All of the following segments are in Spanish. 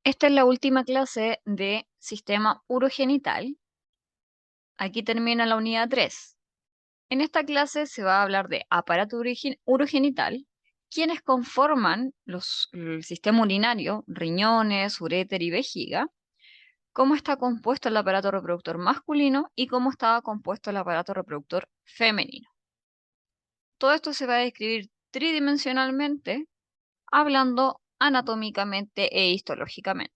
Esta es la última clase de sistema urogenital. Aquí termina la unidad 3. En esta clase se va a hablar de aparato urogenital, quienes conforman el sistema urinario, riñones, uréter y vejiga, cómo está compuesto el aparato reproductor masculino y cómo estaba compuesto el aparato reproductor femenino. Todo esto se va a describir tridimensionalmente, hablando anatómicamente e histológicamente.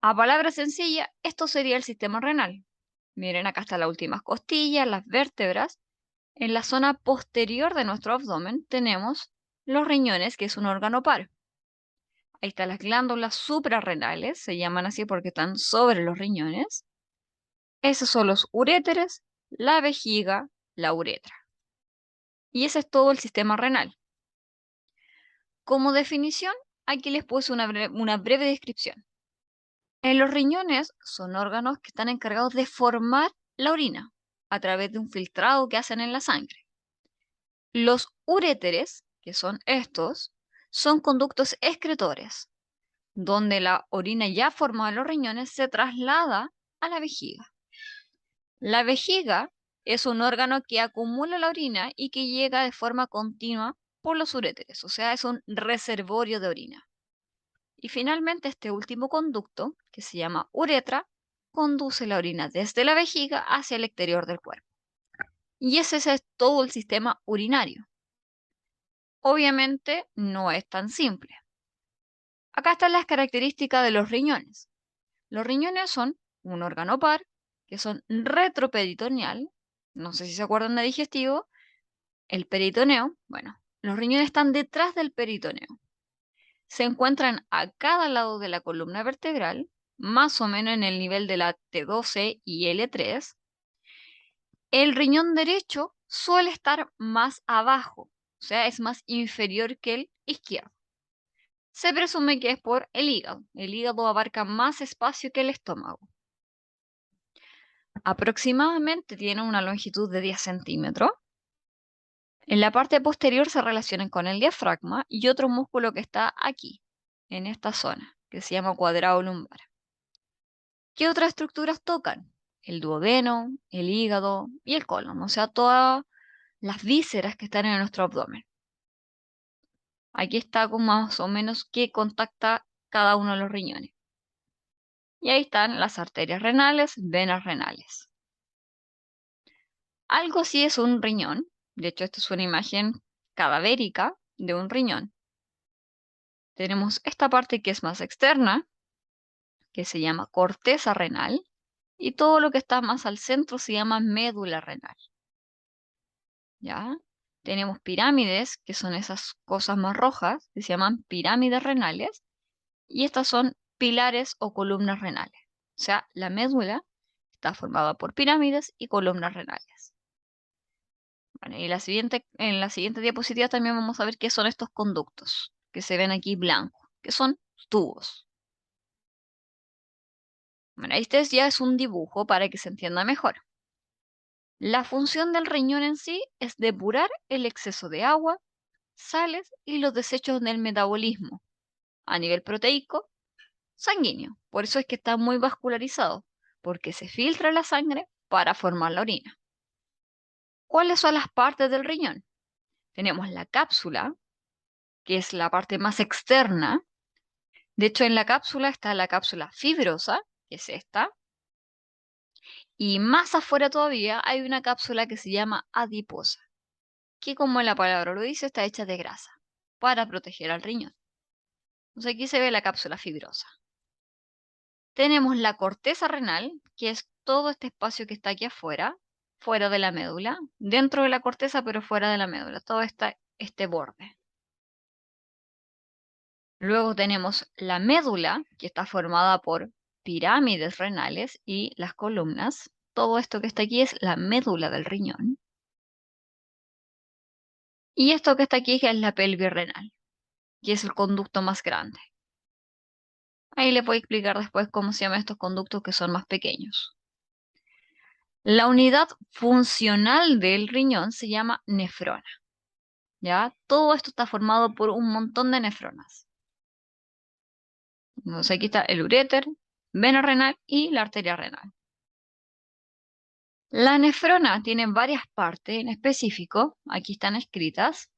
A palabra sencilla, esto sería el sistema renal. Miren, acá están las últimas costillas, las vértebras. En la zona posterior de nuestro abdomen tenemos los riñones, que es un órgano par. Ahí están las glándulas suprarrenales, se llaman así porque están sobre los riñones. Esos son los uréteres, la vejiga, la uretra. Y ese es todo el sistema renal. Como definición, aquí les puse una breve descripción. En los riñones son órganos que están encargados de formar la orina a través de un filtrado que hacen en la sangre. Los uréteres, que son estos, son conductos excretores, donde la orina ya formada en los riñones se traslada a la vejiga. La vejiga es un órgano que acumula la orina y que llega de forma continua por los uréteres, o sea, es un reservorio de orina. Y finalmente este último conducto, que se llama uretra, conduce la orina desde la vejiga hacia el exterior del cuerpo. Y ese es todo el sistema urinario. Obviamente no es tan simple. Acá están las características de los riñones. Los riñones son un órgano par, que son retroperitoneal, no sé si se acuerdan de digestivo, el peritoneo, bueno, los riñones están detrás del peritoneo. Se encuentran a cada lado de la columna vertebral, más o menos en el nivel de la T12 y L3. El riñón derecho suele estar más abajo, o sea, es más inferior que el izquierdo. Se presume que es por el hígado. El hígado abarca más espacio que el estómago. Aproximadamente tiene una longitud de 10 centímetros. En la parte posterior se relacionan con el diafragma y otro músculo que está aquí, en esta zona, que se llama cuadrado lumbar. ¿Qué otras estructuras tocan? El duodeno, el hígado y el colon, o sea, todas las vísceras que están en nuestro abdomen. Aquí está como más o menos qué contacta cada uno de los riñones. Y ahí están las arterias renales, venas renales. Algo así es un riñón. De hecho, esta es una imagen cadavérica de un riñón. Tenemos esta parte que es más externa, que se llama corteza renal, y todo lo que está más al centro se llama médula renal. ¿Ya? Tenemos pirámides, que son esas cosas más rojas, que se llaman pirámides renales, y estas son pilares o columnas renales. O sea, la médula está formada por pirámides y columnas renales. Bueno, y en la siguiente diapositiva también vamos a ver qué son estos conductos, que se ven aquí blancos, que son tubos. Bueno, este ya es un dibujo para que se entienda mejor. La función del riñón en sí es depurar el exceso de agua, sales y los desechos del metabolismo a nivel proteico sanguíneo. Por eso es que está muy vascularizado, porque se filtra la sangre para formar la orina. ¿Cuáles son las partes del riñón? Tenemos la cápsula, que es la parte más externa. De hecho, en la cápsula está la cápsula fibrosa, que es esta, y más afuera todavía hay una cápsula que se llama adiposa, que como la palabra lo dice, está hecha de grasa, para proteger al riñón. Entonces aquí se ve la cápsula fibrosa. Tenemos la corteza renal, que es todo este espacio que está aquí afuera, fuera de la médula, dentro de la corteza pero fuera de la médula, todo este borde. Luego tenemos la médula, que está formada por pirámides renales y las columnas. Todo esto que está aquí es la médula del riñón. Y esto que está aquí es la pelvis renal, que es el conducto más grande. Ahí les voy a explicar después cómo se llaman estos conductos que son más pequeños. La unidad funcional del riñón se llama nefrona. ¿Ya? Todo esto está formado por un montón de nefronas. Entonces aquí está el uréter, vena renal y la arteria renal. La nefrona tiene varias partes en específico, aquí están escritas,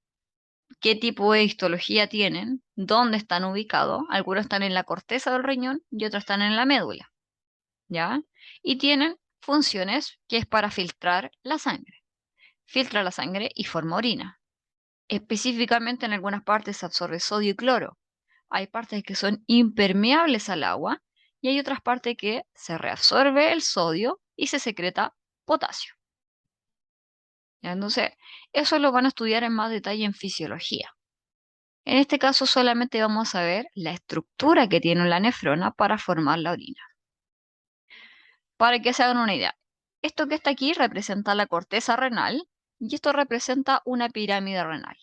qué tipo de histología tienen, dónde están ubicados, algunos están en la corteza del riñón y otros están en la médula, ¿ya? Y tienen funciones que es para filtrar la sangre. Filtra la sangre y forma orina. Específicamente en algunas partes se absorbe sodio y cloro. Hay partes que son impermeables al agua y hay otras partes que se reabsorbe el sodio y se secreta potasio. ¿Ya? Entonces, eso lo van a estudiar en más detalle en fisiología. En este caso solamente vamos a ver la estructura que tiene la nefrona para formar la orina. Para que se hagan una idea, esto que está aquí representa la corteza renal y esto representa una pirámide renal.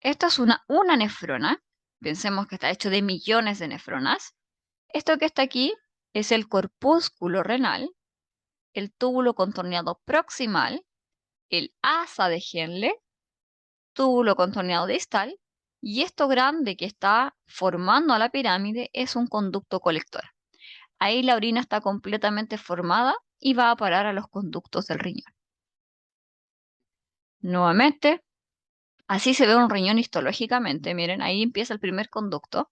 Esta es una nefrona. Pensemos que está hecho de millones de nefronas. Esto que está aquí es el corpúsculo renal, el túbulo contorneado proximal, el asa de Henle, túbulo contorneado distal, y esto grande que está formando a la pirámide es un conducto colector. Ahí la orina está completamente formada y va a parar a los conductos del riñón. Nuevamente, así se ve un riñón histológicamente. Miren, ahí empieza el primer conducto.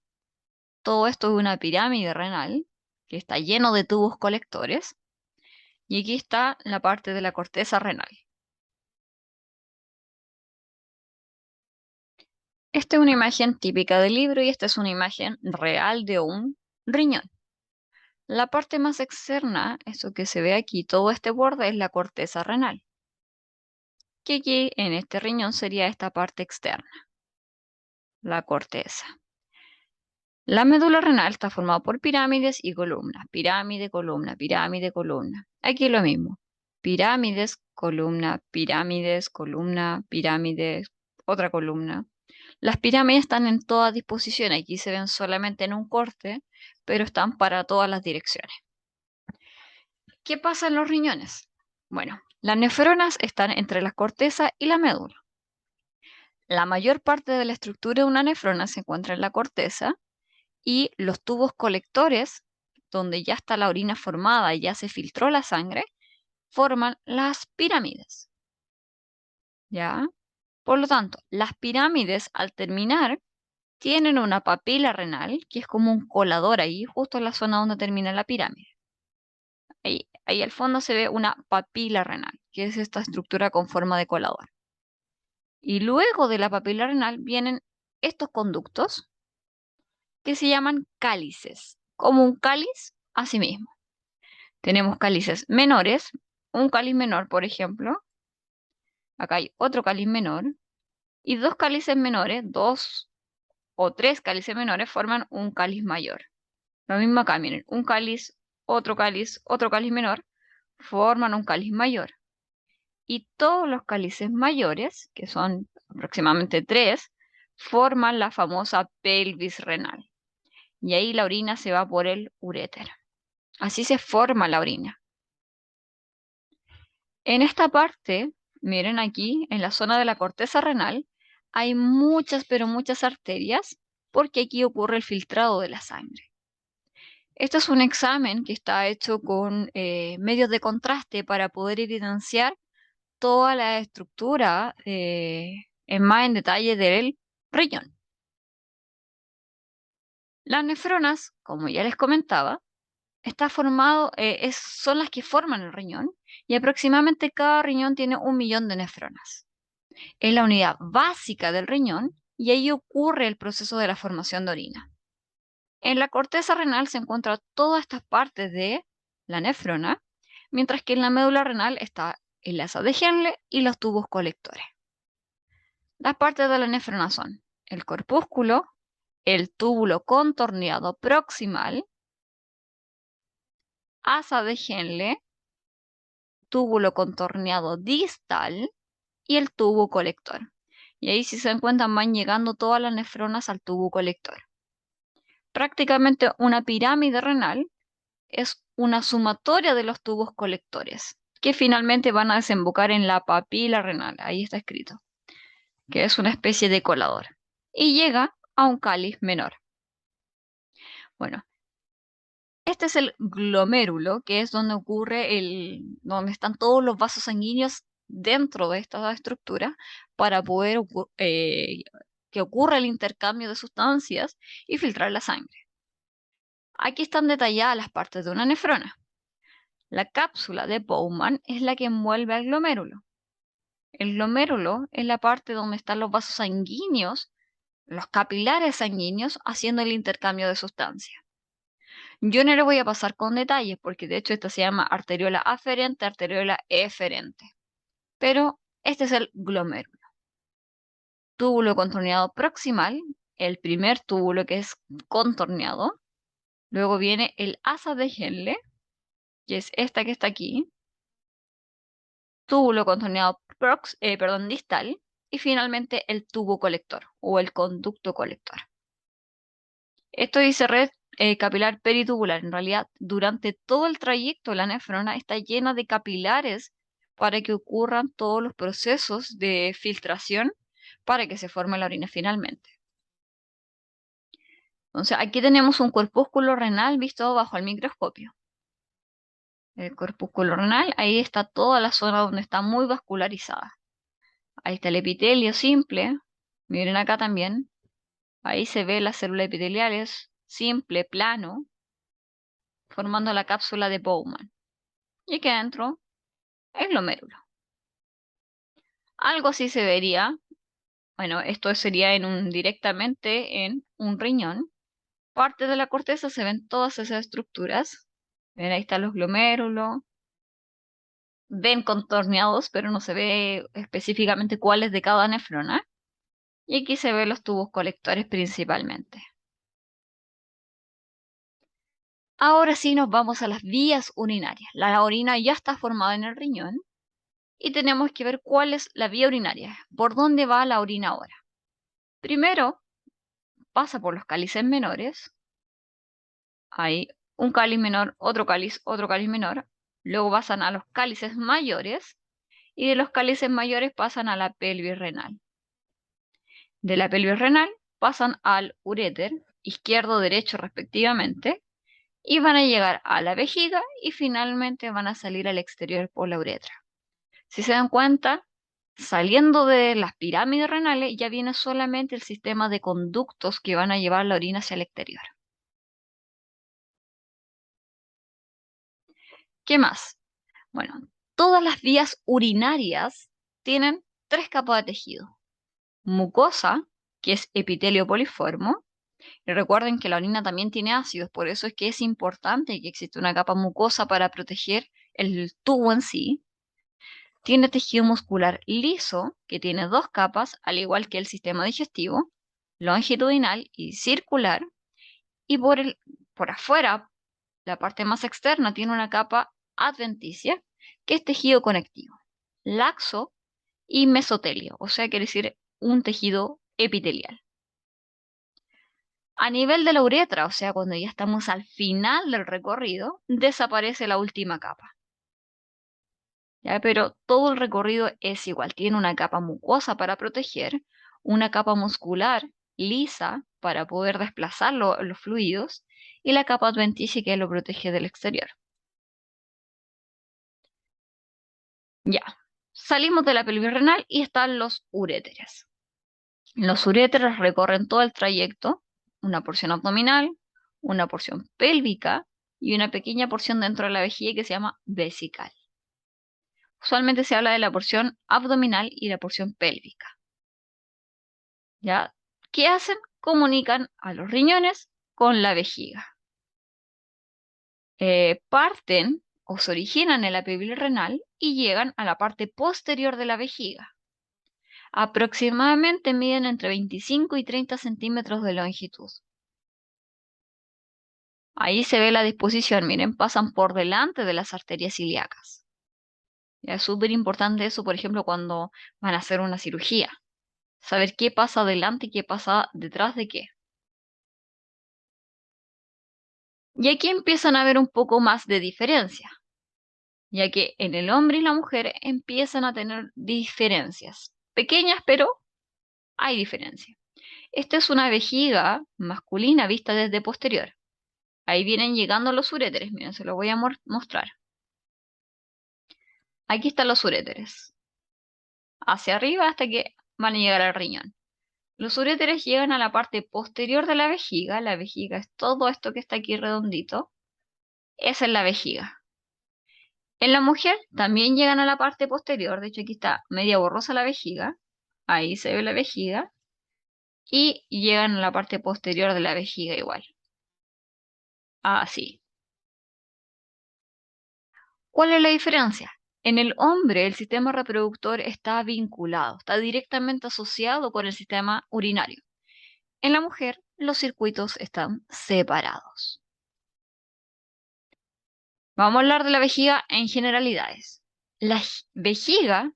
Todo esto es una pirámide renal que está lleno de tubos colectores. Y aquí está la parte de la corteza renal. Esta es una imagen típica del libro y esta es una imagen real de un riñón. La parte más externa, eso que se ve aquí, todo este borde es la corteza renal, que aquí en este riñón sería esta parte externa, la corteza. La médula renal está formada por pirámides y columnas. Pirámide, columna, pirámide, columna. Aquí lo mismo. Pirámides, columna, pirámides, columna, pirámides, otra columna. Las pirámides están en todas disposiciones. Aquí se ven solamente en un corte, pero están para todas las direcciones. ¿Qué pasa en los riñones? Bueno, las nefronas están entre la corteza y la médula. La mayor parte de la estructura de una nefrona se encuentra en la corteza y los tubos colectores, donde ya está la orina formada y ya se filtró la sangre, forman las pirámides. ¿Ya? Por lo tanto, las pirámides al terminar tienen una papila renal, que es como un colador ahí, justo en la zona donde termina la pirámide. Ahí al fondo se ve una papila renal, que es esta estructura con forma de colador. Y luego de la papila renal vienen estos conductos que se llaman cálices, como un cáliz a sí mismo. Tenemos cálices menores, un cáliz menor, por ejemplo. Acá hay otro cáliz menor. Y dos cálices menores, dos o tres cálices menores forman un cáliz mayor. Lo mismo acá, miren, un cáliz, otro cáliz menor, forman un cáliz mayor. Y todos los cálices mayores, que son aproximadamente tres, forman la famosa pelvis renal. Y ahí la orina se va por el uréter. Así se forma la orina. En esta parte, miren aquí, en la zona de la corteza renal, hay muchas, pero muchas arterias, porque aquí ocurre el filtrado de la sangre. Este es un examen que está hecho con medios de contraste para poder evidenciar toda la estructura más en detalle del riñón. Las nefronas, como ya les comentaba, está formado, son las que forman el riñón y aproximadamente cada riñón tiene 1 millón de nefronas. Es la unidad básica del riñón y ahí ocurre el proceso de la formación de orina. En la corteza renal se encuentran todas estas partes de la nefrona, mientras que en la médula renal está el asa de Henle y los tubos colectores. Las partes de la nefrona son el corpúsculo, el túbulo contorneado proximal, asa de Henle, túbulo contorneado distal y el tubo colector. Y ahí si se encuentran van llegando todas las nefronas al tubo colector. Prácticamente una pirámide renal es una sumatoria de los tubos colectores, que finalmente van a desembocar en la papila renal, ahí está escrito, que es una especie de colador, y llega a un cáliz menor. Bueno, este es el glomérulo, que es donde donde están todos los vasos sanguíneos dentro de esta estructura para poder que ocurra el intercambio de sustancias y filtrar la sangre. Aquí están detalladas las partes de una nefrona. La cápsula de Bowman es la que envuelve al glomérulo. El glomérulo es la parte donde están los vasos sanguíneos, los capilares sanguíneos, haciendo el intercambio de sustancias. Yo no le voy a pasar con detalles porque de hecho esta se llama arteriola aferente, arteriola eferente. Pero este es el glomérulo. Túbulo contorneado proximal, el primer túbulo que es contorneado. Luego viene el asa de Henle, que es esta que está aquí. Túbulo contorneado distal. Y finalmente el tubo colector o el conducto colector. Esto dice red capilar peritubular. En realidad, durante todo el trayecto la nefrona está llena de capilares para que ocurran todos los procesos de filtración para que se forme la orina finalmente. Entonces, aquí tenemos un corpúsculo renal visto bajo el microscopio. El corpúsculo renal, ahí está toda la zona donde está muy vascularizada. Ahí está el epitelio simple. Miren acá también. Ahí se ve las células epiteliales, simple, plano, formando la cápsula de Bowman. Y aquí adentro, el glomérulo. Algo así se vería. Bueno, esto sería directamente en un riñón. Parte de la corteza se ven todas esas estructuras. Ven, ahí están los glomérulos. Ven contorneados, pero no se ve específicamente cuáles de cada nefrona. Y aquí se ven los tubos colectores principalmente. Ahora sí nos vamos a las vías urinarias. La orina ya está formada en el riñón y tenemos que ver cuál es la vía urinaria. ¿Por dónde va la orina ahora? Primero, pasa por los cálices menores. Hay un cáliz menor, otro cáliz menor. Luego pasan a los cálices mayores y de los cálices mayores pasan a la pelvis renal. De la pelvis renal pasan al uréter, izquierdo, derecho respectivamente, y van a llegar a la vejiga y finalmente van a salir al exterior por la uretra. Si se dan cuenta, saliendo de las pirámides renales ya viene solamente el sistema de conductos que van a llevar la orina hacia el exterior. ¿Qué más? Bueno, todas las vías urinarias tienen tres capas de tejido. Mucosa, que es epitelio poliforme. Y recuerden que la orina también tiene ácidos, por eso es que es importante que exista una capa mucosa para proteger el tubo en sí. Tiene tejido muscular liso, que tiene dos capas, al igual que el sistema digestivo, longitudinal y circular. Y por afuera, la parte más externa, tiene una capa adventicia, que es tejido conectivo, laxo y mesotelio, o sea, quiere decir un tejido epitelial. A nivel de la uretra, o sea, cuando ya estamos al final del recorrido, desaparece la última capa. ¿Ya? Pero todo el recorrido es igual. Tiene una capa mucosa para proteger, una capa muscular lisa para poder desplazar los fluidos y la capa adventicia que lo protege del exterior. Ya, salimos de la pelvis renal y están los uréteres. Los uréteres recorren todo el trayecto, una porción abdominal, una porción pélvica y una pequeña porción dentro de la vejiga que se llama vesical. Usualmente se habla de la porción abdominal y la porción pélvica. ¿Ya? ¿Qué hacen? Comunican a los riñones con la vejiga. Parten o se originan en la pelvis renal y llegan a la parte posterior de la vejiga. Aproximadamente miden entre 25 y 30 centímetros de longitud. Ahí se ve la disposición, miren, pasan por delante de las arterias ilíacas. Ya es súper importante eso, por ejemplo, cuando van a hacer una cirugía. Saber qué pasa delante y qué pasa detrás de qué. Y aquí empiezan a haber un poco más de diferencia, ya que en el hombre y la mujer empiezan a tener diferencias. Pequeñas, pero hay diferencia. Esta es una vejiga masculina vista desde posterior. Ahí vienen llegando los uréteres. Miren, se lo voy a mostrar. Aquí están los uréteres. Hacia arriba hasta que van a llegar al riñón. Los uréteres llegan a la parte posterior de la vejiga. La vejiga es todo esto que está aquí redondito. Esa es la vejiga. En la mujer también llegan a la parte posterior. De hecho, aquí está media borrosa la vejiga. Ahí se ve la vejiga. Y llegan a la parte posterior de la vejiga igual. Así. ¿Cuál es la diferencia? En el hombre el sistema reproductor está vinculado, está directamente asociado con el sistema urinario. En la mujer los circuitos están separados. Vamos a hablar de la vejiga en generalidades. La vejiga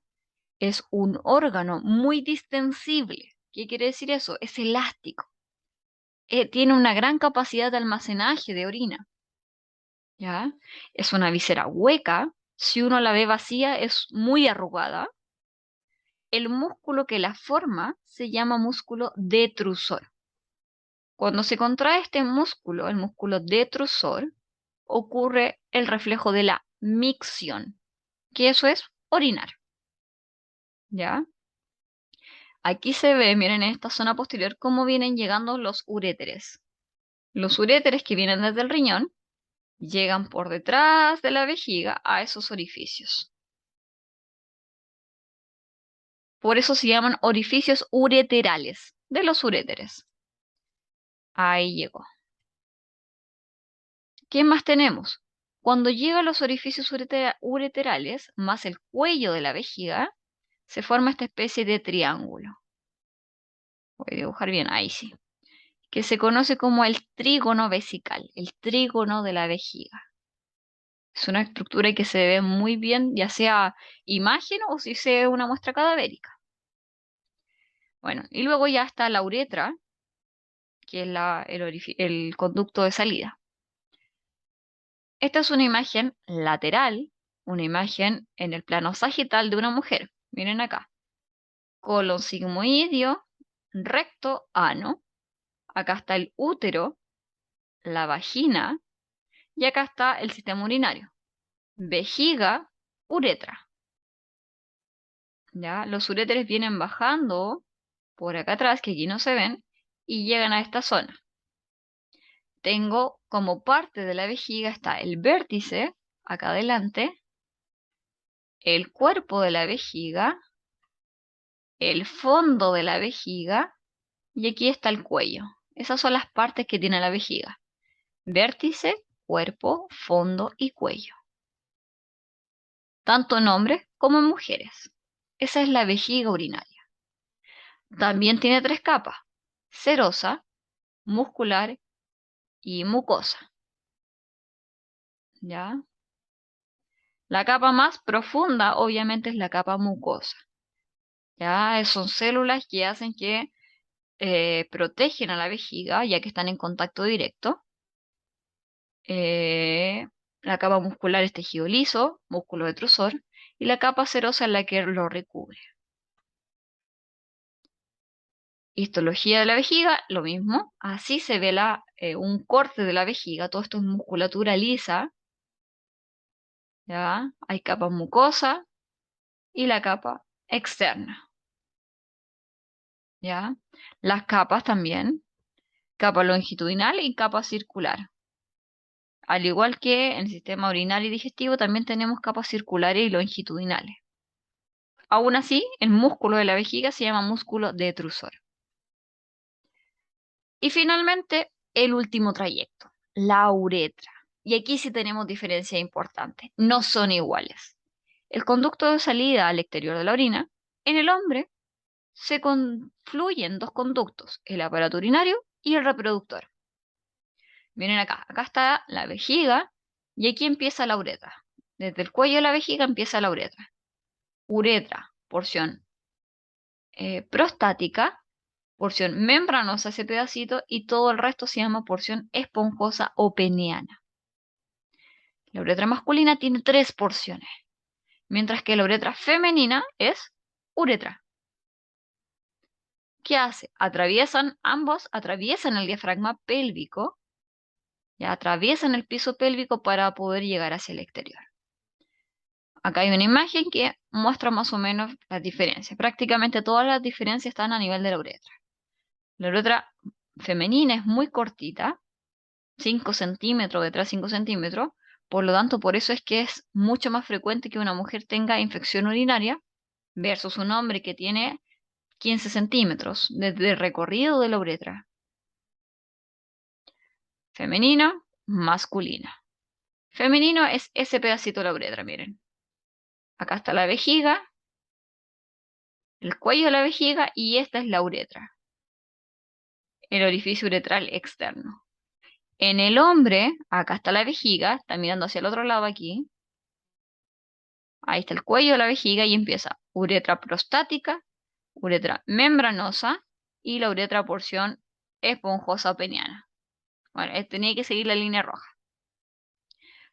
es un órgano muy distensible. ¿Qué quiere decir eso? Es elástico. Tiene una gran capacidad de almacenaje de orina. ¿Ya? Es una visera hueca. Si uno la ve vacía, es muy arrugada. El músculo que la forma se llama músculo detrusor. Cuando se contrae este músculo, el músculo detrusor, ocurre el reflejo de la micción, que eso es orinar. ¿Ya? Aquí se ve, miren en esta zona posterior, cómo vienen llegando los uréteres. Los uréteres que vienen desde el riñón llegan por detrás de la vejiga a esos orificios. Por eso se llaman orificios ureterales de los uréteres. Ahí llegó. ¿Qué más tenemos? Cuando llega a los orificios ureterales, más el cuello de la vejiga, se forma esta especie de triángulo. Voy a dibujar bien, ahí sí. Que se conoce como el trígono vesical, el trígono de la vejiga. Es una estructura que se ve muy bien, ya sea imagen o si sea una muestra cadavérica. Bueno, y luego ya está la uretra, que es el conducto de salida. Esta es una imagen lateral, una imagen en el plano sagital de una mujer. Miren acá. Colon sigmoideo, recto, ano. Acá está el útero, la vagina. Y acá está el sistema urinario. Vejiga, uretra. ¿Ya? Los uréteres vienen bajando por acá atrás, que aquí no se ven, y llegan a esta zona. Tengo como parte de la vejiga está el vértice, acá adelante, el cuerpo de la vejiga, el fondo de la vejiga y aquí está el cuello. Esas son las partes que tiene la vejiga. Vértice, cuerpo, fondo y cuello. Tanto en hombres como en mujeres. Esa es la vejiga urinaria. También tiene 3 capas: serosa, muscular y mucosa. ¿Ya? La capa más profunda obviamente es la capa mucosa. ¿Ya? Son células que hacen que protegen a la vejiga ya que están en contacto directo. La capa muscular es tejido liso, músculo detrusor, y la capa serosa es la que lo recubre. Histología de la vejiga, lo mismo. Así se ve un corte de la vejiga. Todo esto es musculatura lisa. ¿Ya? Hay capa mucosa y la capa externa. ¿Ya? Las capas también. Capa longitudinal y capa circular. Al igual que en el sistema urinario y digestivo, también tenemos capas circulares y longitudinales. Aún así, el músculo de la vejiga se llama músculo detrusor. Y finalmente, el último trayecto, la uretra. Y aquí sí tenemos diferencia importante. No son iguales. El conducto de salida al exterior de la orina, en el hombre, se confluyen 2 conductos, el aparato urinario y el reproductor. Miren acá, acá está la vejiga y aquí empieza la uretra. Desde el cuello de la vejiga empieza la uretra. Uretra, porción prostática, porción membranosa, ese pedacito, y todo el resto se llama porción esponjosa o peneana. La uretra masculina tiene 3 porciones, mientras que la uretra femenina es uretra. ¿Qué hace? Ambos atraviesan el diafragma pélvico, Ya atraviesan el piso pélvico para poder llegar hacia el exterior. Acá hay una imagen que muestra más o menos las diferencias. Prácticamente todas las diferencias están a nivel de la uretra. La uretra femenina es muy cortita, 5 centímetros, detrás 5 centímetros. Por lo tanto, por eso es que es mucho más frecuente que una mujer tenga infección urinaria versus un hombre que tiene 15 centímetros de recorrido de la uretra. Femenina, masculina. Femenino es ese pedacito de la uretra, miren. Acá está la vejiga, el cuello de la vejiga y esta es la uretra, el orificio uretral externo. En el hombre, acá está la vejiga, está mirando hacia el otro lado aquí. Ahí está el cuello de la vejiga y empieza uretra prostática, uretra membranosa y la uretra porción esponjosa peniana. Bueno, tenía que seguir la línea roja.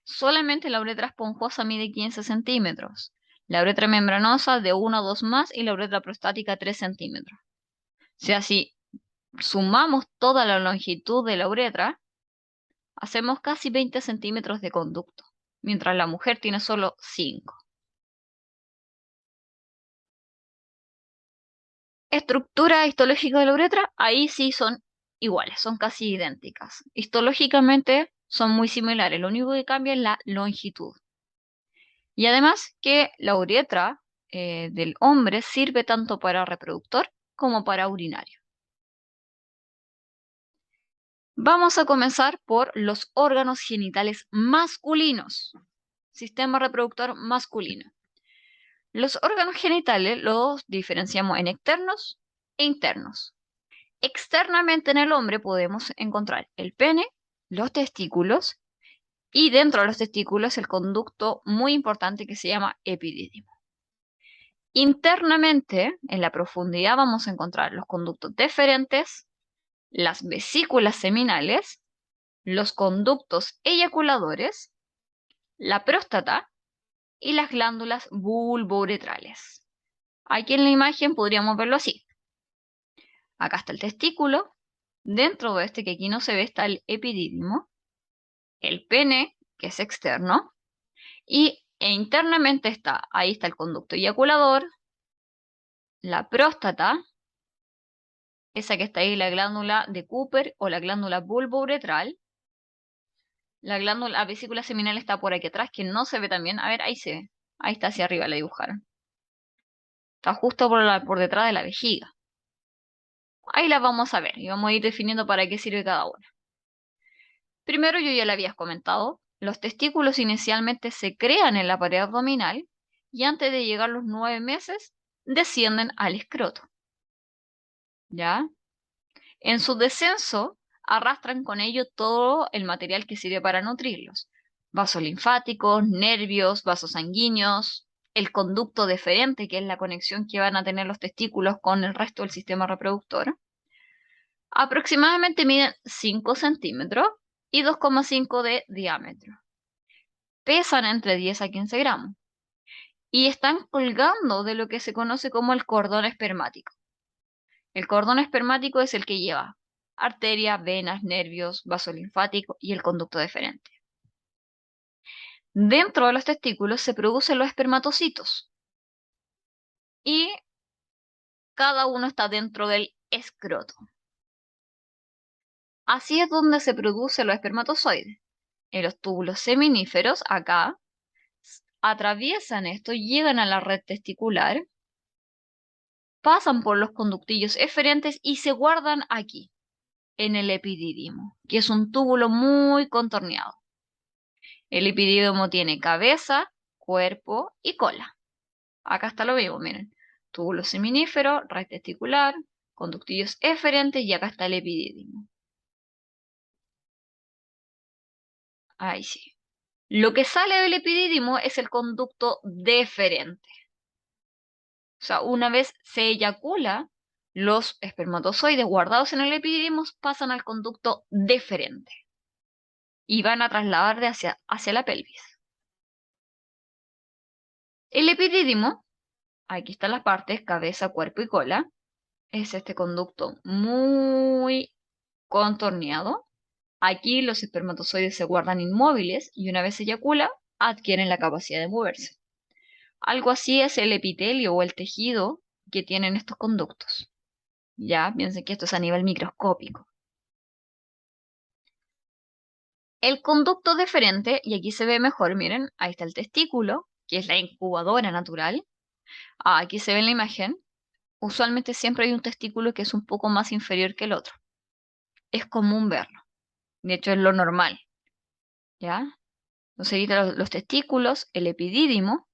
Solamente la uretra esponjosa mide 15 centímetros, la uretra membranosa de 1 a 2 más y la uretra prostática 3 centímetros. O sea, si sumamos toda la longitud de la uretra, hacemos casi 20 centímetros de conducto, mientras la mujer tiene solo 5. Estructura histológica de la uretra, ahí sí son iguales, son casi idénticas. Histológicamente son muy similares, lo único que cambia es la longitud. Y además que la uretra del hombre sirve tanto para reproductor como para urinario. Vamos a comenzar por los órganos genitales masculinos. Sistema reproductor masculino. Los órganos genitales los diferenciamos en externos e internos. Externamente en el hombre podemos encontrar el pene, los testículos y dentro de los testículos el conducto muy importante que se llama epidídimo. Internamente, en la profundidad, vamos a encontrar los conductos deferentes, las vesículas seminales, los conductos eyaculadores, la próstata y las glándulas bulbouretrales. Aquí en la imagen podríamos verlo así. Acá está el testículo, dentro de este que aquí no se ve está el epidídimo, el pene, que es externo, e internamente ahí está el conducto eyaculador, la próstata, esa que está ahí, la glándula de Cooper o la glándula bulbouretral, la vesícula seminal está por aquí atrás, que no se ve también, a ver, ahí se ve, ahí está hacia arriba, la dibujaron. Está justo por detrás de la vejiga. Ahí la vamos a ver y vamos a ir definiendo para qué sirve cada una. Primero, yo ya le habías comentado, los testículos inicialmente se crean en la pared abdominal y antes de llegar los 9 meses descienden al escroto. ¿Ya? En su descenso arrastran con ello todo el material que sirve para nutrirlos. Vasos linfáticos, nervios, vasos sanguíneos, el conducto deferente, que es la conexión que van a tener los testículos con el resto del sistema reproductor. Aproximadamente miden 5 centímetros y 2,5 de diámetro. Pesan entre 10 a 15 gramos y están colgando de lo que se conoce como el cordón espermático. El cordón espermático es el que lleva arterias, venas, nervios, vaso linfático y el conducto deferente. Dentro de los testículos se producen los espermatocitos y cada uno está dentro del escroto. Así es donde se producen los espermatozoides. En los túbulos seminíferos, acá, atraviesan esto, llegan a la red testicular, pasan por los conductillos eferentes y se guardan aquí, en el epidídimo, que es un túbulo muy contorneado. El epidídimo tiene cabeza, cuerpo y cola. Acá está lo mismo, miren. Túbulo seminífero, red testicular, conductillos eferentes y acá está el epidídimo. Ahí sí. Lo que sale del epidídimo es el conducto deferente. O sea, una vez se eyacula, los espermatozoides guardados en el epidídimo pasan al conducto deferente y van a trasladar hacia la pelvis. El epidídimo, aquí están las partes, cabeza, cuerpo y cola, es este conducto muy contorneado Aquí los espermatozoides se guardan inmóviles y una vez se eyacula, adquieren la capacidad de moverse. Algo así es el epitelio o el tejido que tienen estos conductos. Ya, piensen que esto es a nivel microscópico. El conducto deferente, y aquí se ve mejor, miren, ahí está el testículo, que es la incubadora natural. Aquí se ve en la imagen. Usualmente siempre hay un testículo que es un poco más inferior que el otro. Es común verlo. De hecho, es lo normal. ¿Ya? Entonces, ahí están los testículos, el epidídimo,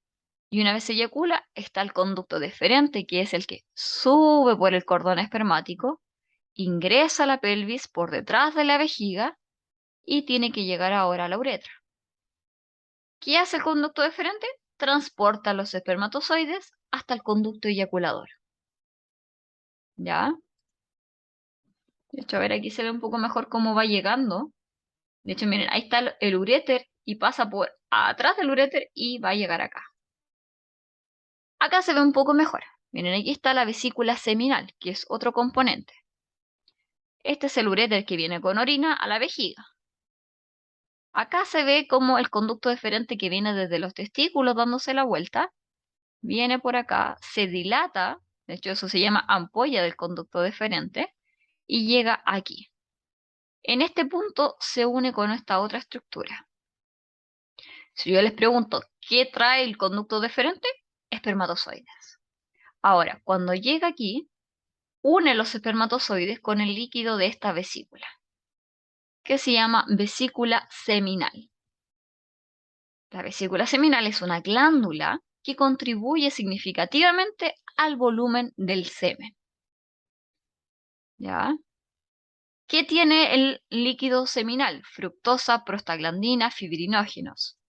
y una vez se eyacula, está el conducto deferente, que es el que sube por el cordón espermático, ingresa a la pelvis por detrás de la vejiga y tiene que llegar ahora a la uretra. ¿Qué hace el conducto deferente? Transporta los espermatozoides hasta el conducto eyaculador. ¿Ya? De hecho, a ver, aquí se ve un poco mejor cómo va llegando. De hecho, miren, ahí está el uréter y pasa por atrás del uréter y va a llegar acá. Acá se ve un poco mejor. Miren, aquí está la vesícula seminal, que es otro componente. Este es el uréter que viene con orina a la vejiga. Acá se ve como el conducto deferente que viene desde los testículos dándose la vuelta, viene por acá, se dilata, de hecho eso se llama ampolla del conducto deferente, y llega aquí. En este punto se une con esta otra estructura. Si yo les pregunto, ¿qué trae el conducto deferente? Espermatozoides. Ahora, cuando llega aquí, une los espermatozoides con el líquido de esta vesícula, que se llama vesícula seminal. La vesícula seminal es una glándula que contribuye significativamente al volumen del semen. ¿Ya? ¿Qué tiene el líquido seminal? Fructosa, prostaglandina, fibrinógenos.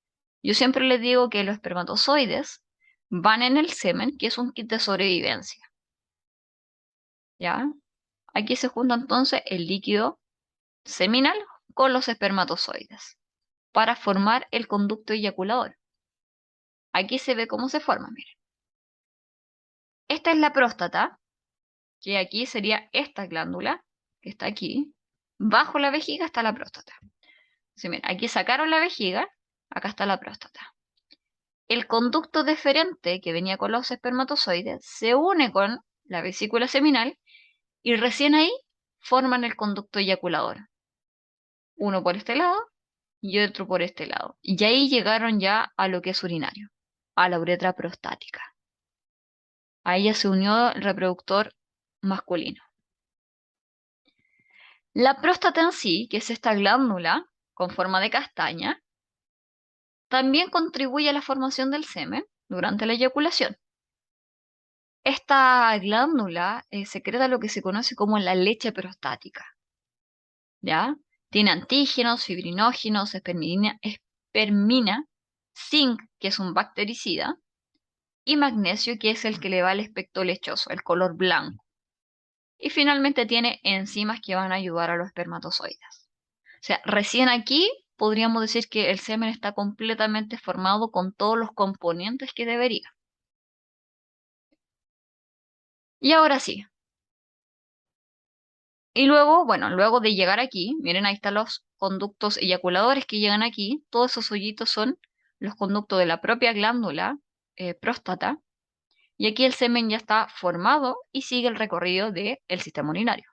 Yo siempre les digo que los espermatozoides van en el semen, que es un kit de sobrevivencia. ¿Ya? Aquí se junta entonces el líquido seminal con los espermatozoides para formar el conducto eyaculador. Aquí se ve cómo se forma, miren. Esta es la próstata, que aquí sería esta glándula, que está aquí. Bajo la vejiga está la próstata. Entonces, miren, aquí sacaron la vejiga, acá está la próstata. El conducto deferente que venía con los espermatozoides se une con la vesícula seminal y recién ahí forman el conducto eyaculador. Uno por este lado y otro por este lado. Y ahí llegaron ya a lo que es urinario, a la uretra prostática. Ahí ya se unió el reproductor masculino. La próstata en sí, que es esta glándula con forma de castaña, también contribuye a la formación del semen durante la eyaculación. Esta glándula secreta lo que se conoce como la leche prostática. ¿Ya? Tiene antígenos, fibrinógenos, espermina, zinc, que es un bactericida, y magnesio, que es el que le da el aspecto lechoso, el color blanco. Y finalmente tiene enzimas que van a ayudar a los espermatozoides. O sea, recién aquí podríamos decir que el semen está completamente formado con todos los componentes que debería. Y ahora sí. Y luego, bueno, luego de llegar aquí, miren, ahí están los conductos eyaculadores que llegan aquí. Todos esos hoyitos son los conductos de la propia glándula próstata. Y aquí el semen ya está formado y sigue el recorrido del sistema urinario.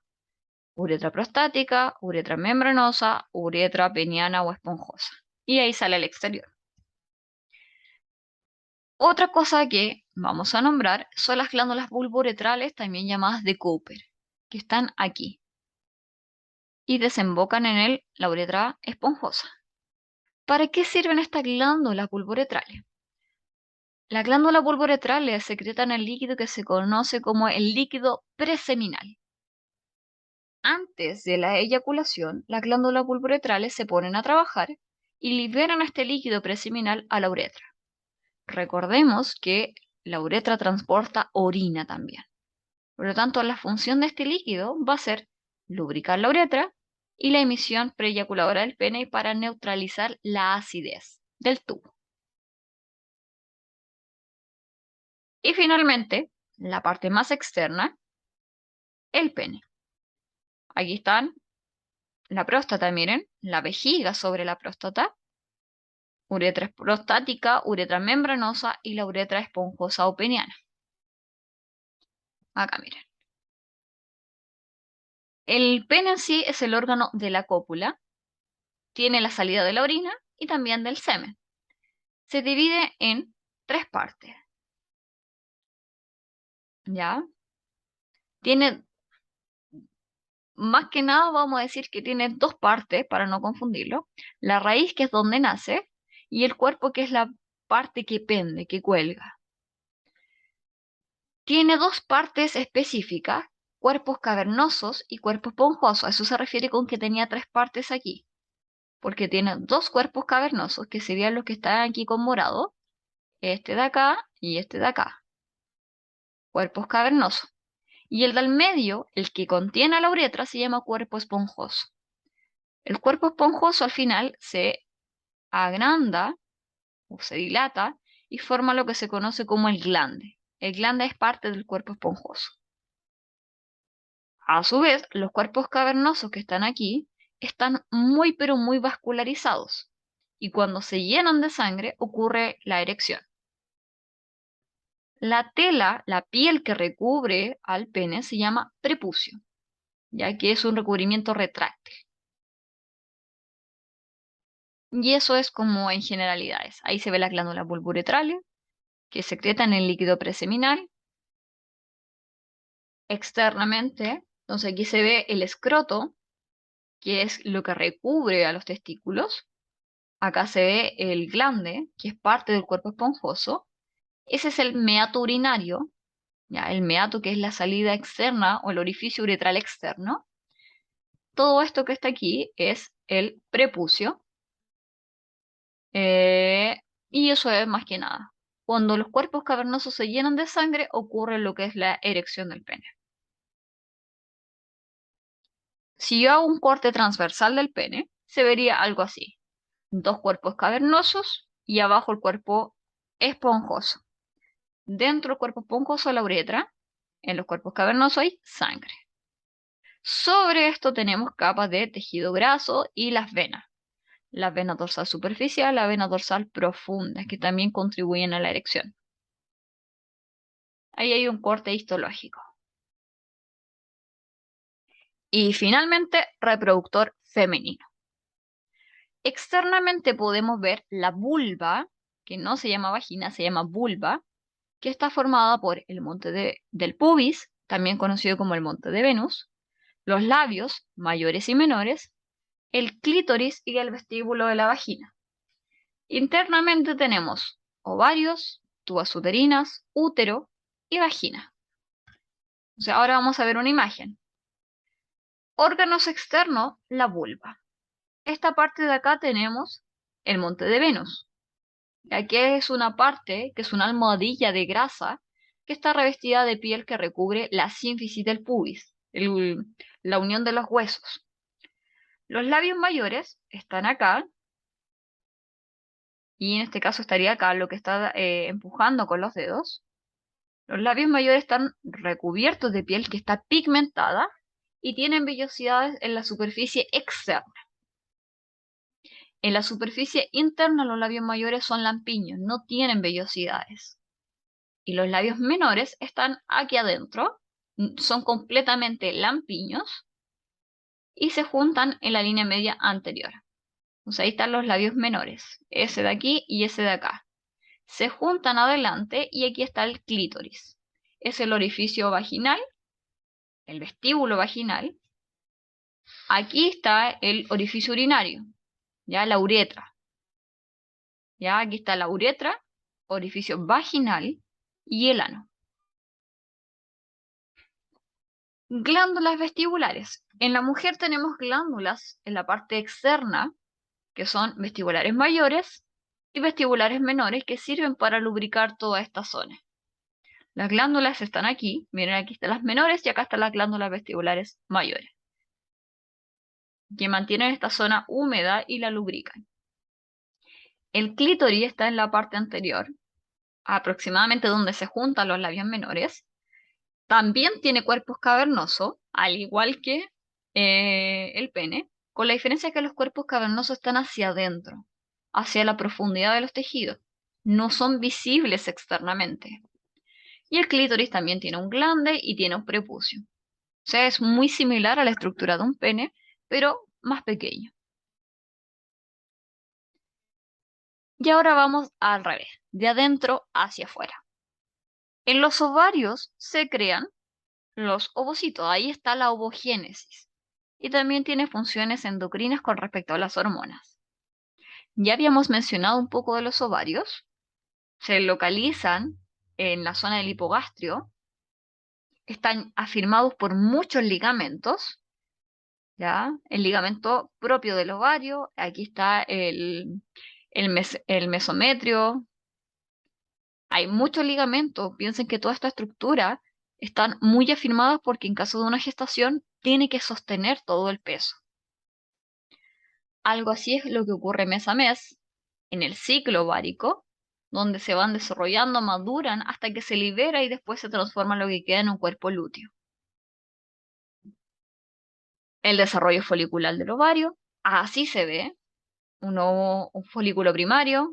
Uretra prostática, uretra membranosa, uretra peniana o esponjosa. Y ahí sale al exterior. Otra cosa que vamos a nombrar son las glándulas bulbouretrales, también llamadas de Cooper, que están aquí y desembocan en la uretra esponjosa. ¿Para qué sirven estas glándulas bulbouretrales? Las glándulas bulbouretrales secretan el líquido que se conoce como el líquido preseminal. Antes de la eyaculación, las glándulas bulbouretrales se ponen a trabajar y liberan este líquido preseminal a la uretra. Recordemos que la uretra transporta orina también. Por lo tanto, la función de este líquido va a ser lubricar la uretra y la emisión preeyaculadora del pene para neutralizar la acidez del tubo. Y finalmente, la parte más externa, el pene. Aquí están la próstata, miren, la vejiga sobre la próstata, uretra prostática, uretra membranosa y la uretra esponjosa o peniana. Acá, miren. El pene en sí es el órgano de la cópula, tiene la salida de la orina y también del semen. Se divide en 3 partes, ¿ya? Tiene, más que nada vamos a decir que tiene 2 partes, para no confundirlo. La raíz, que es donde nace, y el cuerpo, que es la parte que pende, que cuelga. Tiene 2 partes específicas, cuerpos cavernosos y cuerpo esponjoso. A eso se refiere con que tenía 3 partes aquí, porque tiene 2 cuerpos cavernosos, que serían los que están aquí con morado, este de acá y este de acá, cuerpos cavernosos. Y el del medio, el que contiene la uretra, se llama cuerpo esponjoso. El cuerpo esponjoso al final se agranda o se dilata y forma lo que se conoce como el glande. El glande es parte del cuerpo esponjoso. A su vez, los cuerpos cavernosos que están aquí están muy pero muy vascularizados y cuando se llenan de sangre ocurre la erección. La tela, la piel que recubre al pene se llama prepucio, ya que es un recubrimiento retráctil. Y eso es como en generalidades. Ahí se ve las glándulas bulbourethral, que secretan el líquido preseminal. Externamente, entonces aquí se ve el escroto, que es lo que recubre a los testículos. Acá se ve el glande, que es parte del cuerpo esponjoso. Ese es el meato urinario, ya, el meato, que es la salida externa o el orificio uretral externo. Todo esto que está aquí es el prepucio. eh, y eso es más que nada. Cuando los cuerpos cavernosos se llenan de sangre, ocurre lo que es la erección del pene. Si yo hago un corte transversal del pene, se vería algo así. 2 cuerpos cavernosos y abajo el cuerpo esponjoso. Dentro del cuerpo esponjoso la uretra, en los cuerpos cavernosos hay sangre. Sobre esto tenemos capas de tejido graso y las venas. La vena dorsal superficial, la vena dorsal profunda, que también contribuyen a la erección. Ahí hay un corte histológico. Y finalmente, reproductor femenino. Externamente podemos ver la vulva, que no se llama vagina, se llama vulva, que está formada por el monte del pubis, también conocido como el monte de Venus, los labios mayores y menores, el clítoris y el vestíbulo de la vagina. Internamente tenemos ovarios, tubas uterinas, útero y vagina. O sea, ahora vamos a ver una imagen. Órganos externos, la vulva. Esta parte de acá tenemos el monte de Venus. Aquí es una parte que es una almohadilla de grasa que está revestida de piel que recubre la sínfisis del pubis, la unión de los huesos. Los labios mayores están acá, y en este caso estaría acá lo que está empujando con los dedos. Los labios mayores están recubiertos de piel que está pigmentada y tienen vellosidades en la superficie externa. En la superficie interna los labios mayores son lampiños, no tienen vellosidades. Y los labios menores están aquí adentro, son completamente lampiños y se juntan en la línea media anterior. O sea, ahí están los labios menores, ese de aquí y ese de acá. Se juntan adelante y aquí está el clítoris. Es el orificio vaginal, el vestíbulo vaginal. Aquí está el orificio urinario, ya la uretra. Ya aquí está la uretra, orificio vaginal y el ano. Glándulas vestibulares. En la mujer tenemos glándulas en la parte externa, que son vestibulares mayores y vestibulares menores, que sirven para lubricar toda esta zona. Las glándulas están aquí, miren, aquí están las menores y acá están las glándulas vestibulares mayores, que mantienen esta zona húmeda y la lubrican. El clítoris está en la parte anterior, aproximadamente donde se juntan los labios menores. También tiene cuerpos cavernosos, al igual que el pene, con la diferencia que los cuerpos cavernosos están hacia adentro, hacia la profundidad de los tejidos, no son visibles externamente. Y el clítoris también tiene un glande y tiene un prepucio. O sea, es muy similar a la estructura de un pene, pero más pequeño. Y ahora vamos al revés, de adentro hacia afuera. En los ovarios se crean los ovocitos, ahí está la ovogénesis. Y también tiene funciones endocrinas con respecto a las hormonas. Ya habíamos mencionado un poco de los ovarios. Se localizan en la zona del hipogastrio. Están afirmados por muchos ligamentos. ¿Ya? El ligamento propio del ovario. Aquí está el mesometrio. Hay muchos ligamentos. Piensen que toda esta estructura están muy afirmadas porque en caso de una gestación tiene que sostener todo el peso. Algo así es lo que ocurre mes a mes en el ciclo ovárico, donde se van desarrollando, maduran hasta que se libera y después se transforma en lo que queda en un cuerpo lúteo. El desarrollo folicular del ovario, así se ve, un folículo primario,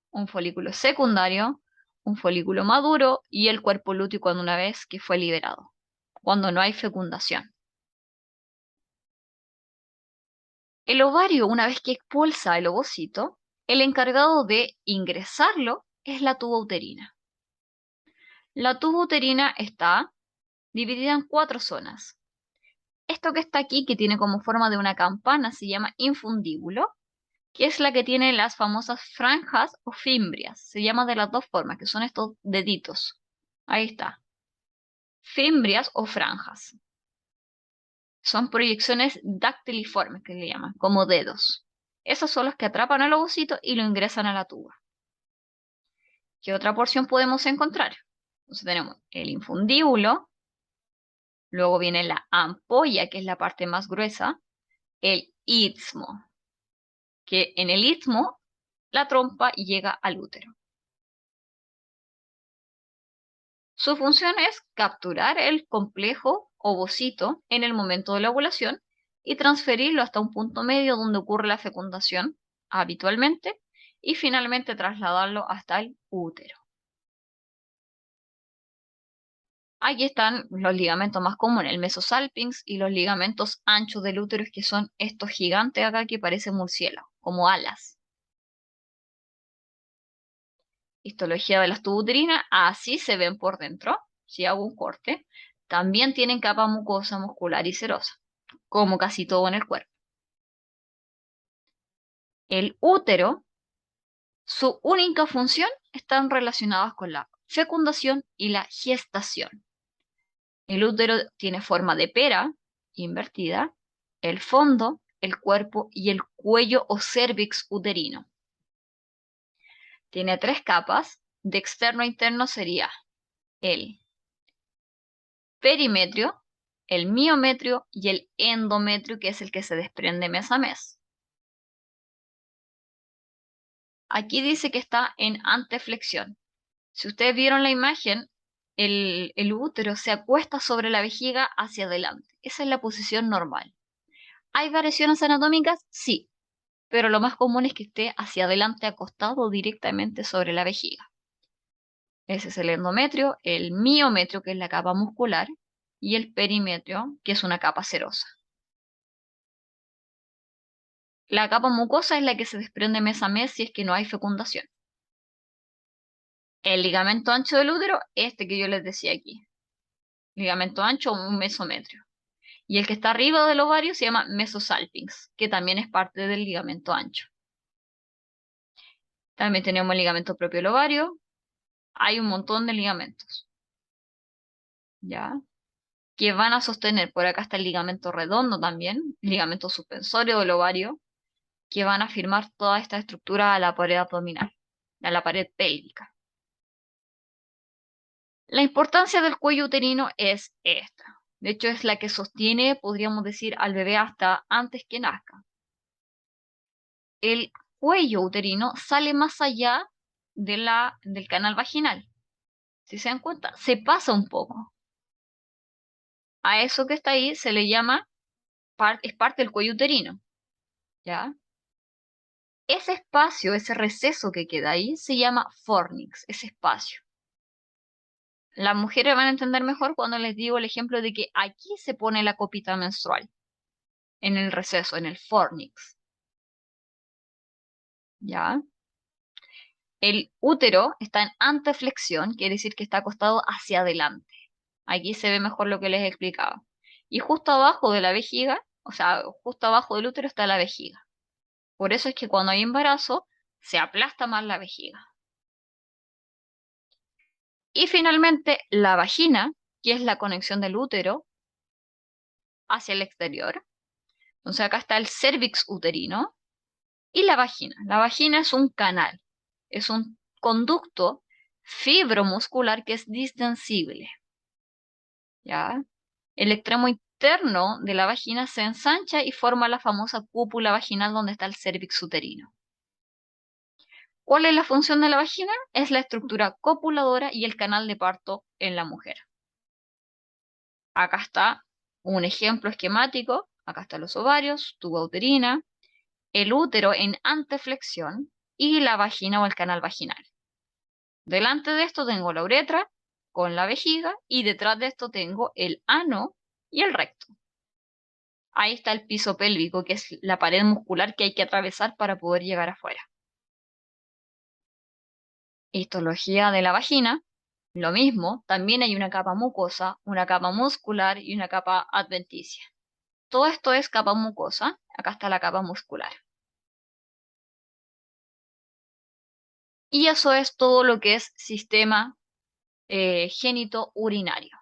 un folículo secundario, un folículo maduro y el cuerpo lúteo cuando una vez que fue liberado, cuando no hay fecundación. El ovario, una vez que expulsa el ovocito, el encargado de ingresarlo es la tuba uterina. La tuba uterina está dividida en 4 zonas. Esto que está aquí, que tiene como forma de una campana, se llama infundíbulo, que es la que tiene las famosas franjas o fimbrias. Se llama de las dos formas, que son estos deditos. Ahí está. Fimbrias o franjas. Son proyecciones dactiliformes, que le llaman, como dedos. Esos son los que atrapan al ovocito y lo ingresan a la tuba. ¿Qué otra porción podemos encontrar? Entonces tenemos el infundíbulo, luego viene la ampolla, que es la parte más gruesa, el istmo, que en el istmo la trompa llega al útero. Su función es capturar el complejo ovocito en el momento de la ovulación y transferirlo hasta un punto medio donde ocurre la fecundación habitualmente y finalmente trasladarlo hasta el útero. Aquí están los ligamentos más comunes, el mesosalpinx y los ligamentos anchos del útero, que son estos gigantes acá que parecen murciélagos, como alas. Histología de las tubutrinas, así se ven por dentro, si hago un corte. También tienen capa mucosa, muscular y serosa, como casi todo en el cuerpo. El útero, su única función están relacionadas con la fecundación y la gestación. El útero tiene forma de pera, invertida, el fondo, el cuerpo y el cuello o cérvix uterino. Tiene 3 capas. De externo a interno sería el perimetrio, el miometrio y el endometrio, que es el que se desprende mes a mes. Aquí dice que está en anteflexión. Si ustedes vieron la imagen, el útero se acuesta sobre la vejiga hacia adelante. Esa es la posición normal. ¿Hay variaciones anatómicas? Sí, pero lo más común es que esté hacia adelante acostado directamente sobre la vejiga. Ese es el endometrio, el miometrio, que es la capa muscular, y el perimetrio, que es una capa serosa. La capa mucosa es la que se desprende mes a mes si es que no hay fecundación. El ligamento ancho del útero, este que yo les decía aquí. Ligamento ancho o un mesometrio. Y el que está arriba del ovario se llama mesosalpinx, que también es parte del ligamento ancho. También tenemos el ligamento propio del ovario. Hay un montón de ligamentos, ¿ya? Que van a sostener, por acá está el ligamento redondo también, ligamento suspensorio del ovario, que van a firmar toda esta estructura a la pared abdominal, a la pared pélvica. La importancia del cuello uterino es esta. De hecho, es la que sostiene, podríamos decir, al bebé hasta antes que nazca. El cuello uterino sale más allá del canal vaginal. Si se dan cuenta, se pasa un poco. A eso que está ahí se le llama, es parte del cuello uterino. ¿ya? Ese espacio, ese receso que queda ahí, se llama fornix, ese espacio. Las mujeres van a entender mejor cuando les digo el ejemplo de que aquí se pone la copita menstrual, en el receso, en el fornix, ¿ya? El útero está en anteflexión, quiere decir que está acostado hacia adelante. Aquí se ve mejor lo que les explicaba. Y justo abajo de la vejiga, o sea, justo abajo del útero está la vejiga. Por eso es que cuando hay embarazo, se aplasta más la vejiga. Y finalmente, la vagina, que es la conexión del útero hacia el exterior. Entonces acá está el cérvix uterino y la vagina. La vagina es un canal, es un conducto fibromuscular que es distensible, ¿ya? El extremo interno de la vagina se ensancha y forma la famosa cúpula vaginal donde está el cérvix uterino. ¿Cuál es la función de la vagina? Es la estructura copuladora y el canal de parto en la mujer. Acá está un ejemplo esquemático. Acá están los ovarios, tuba uterina, el útero en anteflexión y la vagina o el canal vaginal. Delante de esto tengo la uretra con la vejiga y detrás de esto tengo el ano y el recto. Ahí está el piso pélvico, que es la pared muscular que hay que atravesar para poder llegar afuera. Histología de la vagina, lo mismo, también hay una capa mucosa, una capa muscular y una capa adventicia. Todo esto es capa mucosa, acá está la capa muscular. Y eso es todo lo que es sistema génito urinario.